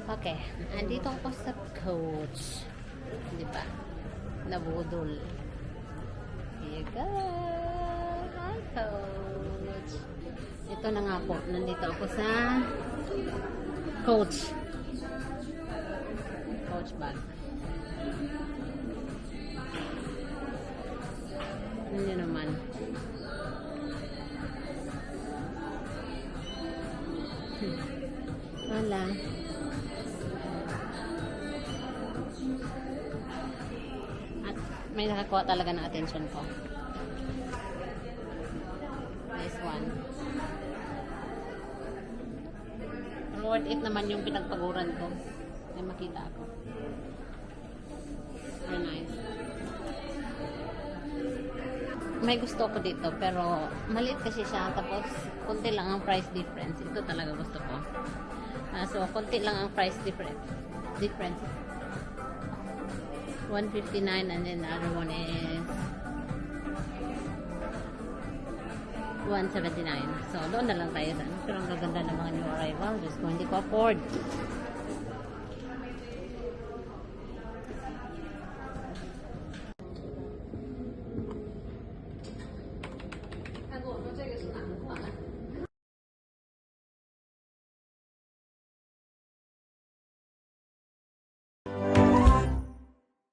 Okay, andito ako sa Coach. Di ba? Nabudol. Here you go. Hi, Coach. Ito na nga po. Nandito ako sa Coach. Coach bag. Ano naman? Wala. At may nakakuha talaga ng attention ko. This one. Worth it naman yung pinagpaguran ko. May makita ako. Very nice. May gusto ko dito pero maliit kasi siya tapos konti lang ang price difference. Ito talaga gusto ko. So konti lang ang price difference. 159 and then the other one is 179. So doon na lang tayo. Pero ang gaganda ng mga new arrival. Just ko hindi ko afford.